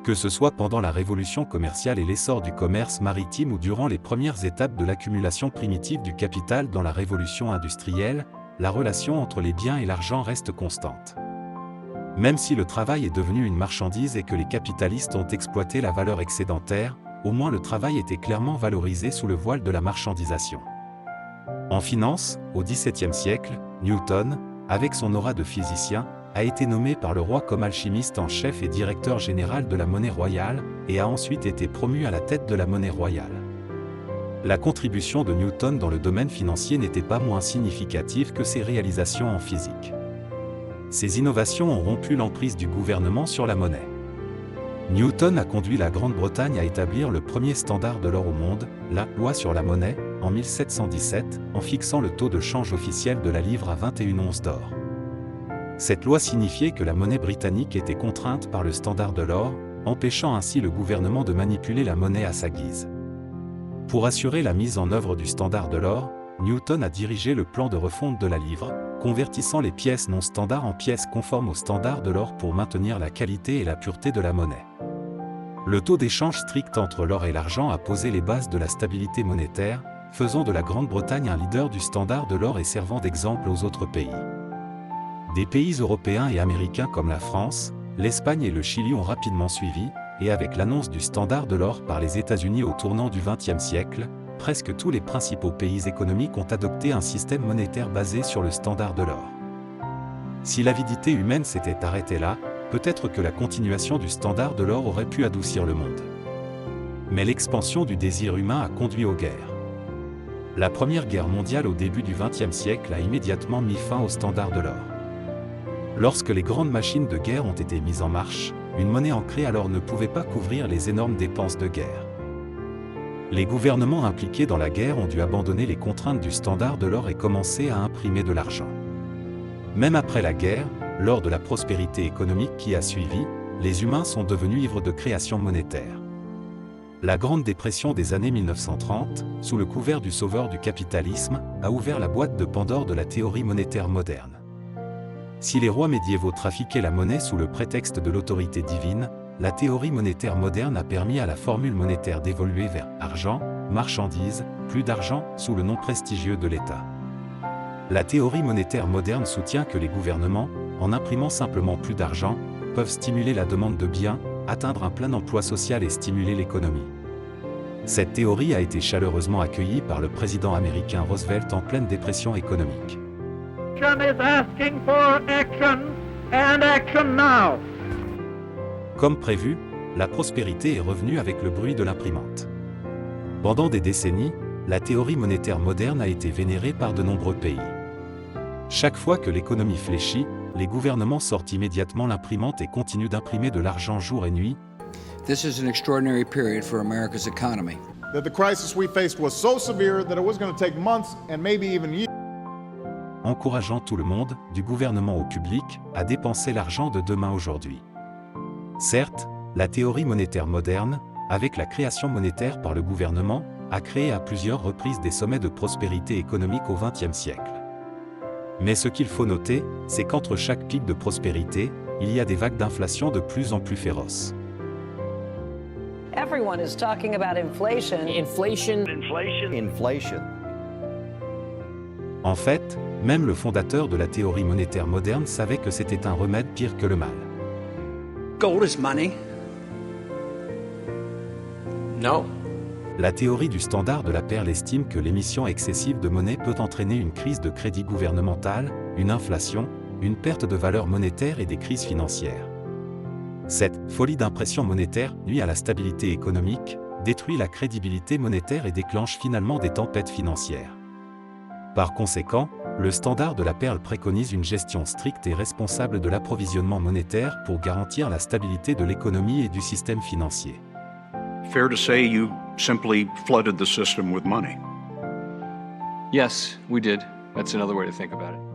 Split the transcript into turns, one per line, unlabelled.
Que ce soit pendant la révolution commerciale et l'essor du commerce maritime ou durant les premières étapes de l'accumulation primitive du capital dans la révolution industrielle, la relation entre les biens et l'argent reste constante. Même si le travail est devenu une marchandise et que les capitalistes ont exploité la valeur excédentaire, au moins le travail était clairement valorisé sous le voile de la marchandisation. En finance, au XVIIe siècle, Newton, avec son aura de physicien, a été nommé par le roi comme alchimiste en chef et directeur général de la monnaie royale, et a ensuite été promu à la tête de la monnaie royale. La contribution de Newton dans le domaine financier n'était pas moins significative que ses réalisations en physique. Ces innovations ont rompu l'emprise du gouvernement sur la monnaie. Newton a conduit la Grande-Bretagne à établir le premier standard de l'or au monde, la loi sur la monnaie, en 1717, en fixant le taux de change officiel de la livre à 21 onces d'or. Cette loi signifiait que la monnaie britannique était contrainte par le standard de l'or, empêchant ainsi le gouvernement de manipuler la monnaie à sa guise. Pour assurer la mise en œuvre du standard de l'or, Newton a dirigé le plan de refonte de la livre, convertissant les pièces non standards en pièces conformes au standard de l'or pour maintenir la qualité et la pureté de la monnaie. Le taux d'échange strict entre l'or et l'argent a posé les bases de la stabilité monétaire, faisant de la Grande-Bretagne un leader du standard de l'or et servant d'exemple aux autres pays. Des pays européens et américains comme la France, l'Espagne et le Chili ont rapidement suivi, et avec l'annonce du standard de l'or par les États-Unis au tournant du XXe siècle, presque tous les principaux pays économiques ont adopté un système monétaire basé sur le standard de l'or. Si l'avidité humaine s'était arrêtée là, peut-être que la continuation du standard de l'or aurait pu adoucir le monde. Mais l'expansion du désir humain a conduit aux guerres. La Première Guerre mondiale au début du XXe siècle a immédiatement mis fin au standard de l'or. Lorsque les grandes machines de guerre ont été mises en marche, une monnaie ancrée alors ne pouvait pas couvrir les énormes dépenses de guerre. Les gouvernements impliqués dans la guerre ont dû abandonner les contraintes du standard de l'or et commencer à imprimer de l'argent. Même après la guerre, lors de la prospérité économique qui a suivi, les humains sont devenus ivres de création monétaire. La Grande Dépression des années 1930, sous le couvert du sauveur du capitalisme, a ouvert la boîte de Pandore de la théorie monétaire moderne. Si les rois médiévaux trafiquaient la monnaie sous le prétexte de l'autorité divine, la théorie monétaire moderne a permis à la formule monétaire d'évoluer vers argent, marchandise, plus d'argent, sous le nom prestigieux de l'État. La théorie monétaire moderne soutient que les gouvernements, en imprimant simplement plus d'argent, peuvent stimuler la demande de biens, atteindre un plein emploi social et stimuler l'économie. Cette théorie a été chaleureusement accueillie par le président américain Roosevelt en pleine dépression économique.
Is asking for action and action now.
Comme prévu, la prospérité est revenue avec le bruit de l'imprimante. Pendant des décennies, la théorie monétaire moderne a été vénérée par de nombreux pays. Chaque fois que l'économie fléchit, les gouvernements sortent immédiatement l'imprimante et continuent d'imprimer de l'argent jour et nuit.
This is an extraordinary period for America's economy.
That the crisis we faced was so severe that it was going to take months and maybe even years.
Encourageant tout le monde, du gouvernement au public, à dépenser l'argent de demain aujourd'hui. Certes, la théorie monétaire moderne, avec la création monétaire par le gouvernement, a créé à plusieurs reprises des sommets de prospérité économique au XXe siècle. Mais ce qu'il faut noter, c'est qu'entre chaque pic de prospérité, il y a des vagues d'inflation de plus en plus féroces.
Everyone is talking about inflation.
Inflation.
En fait, même le fondateur de la théorie monétaire moderne savait que c'était un remède pire que le mal.
Gold is money. No.
La théorie du standard de la perle estime que l'émission excessive de monnaie peut entraîner une crise de crédit gouvernemental, une inflation, une perte de valeur monétaire et des crises financières. Cette folie d'impression monétaire nuit à la stabilité économique, détruit la crédibilité monétaire et déclenche finalement des tempêtes financières. Par conséquent, le standard de la perle préconise une gestion stricte et responsable de l'approvisionnement monétaire pour garantir la stabilité de l'économie et du système financier.
Fair to say you simply flooded the system with money.
Yes, we did. That's another way to think about it.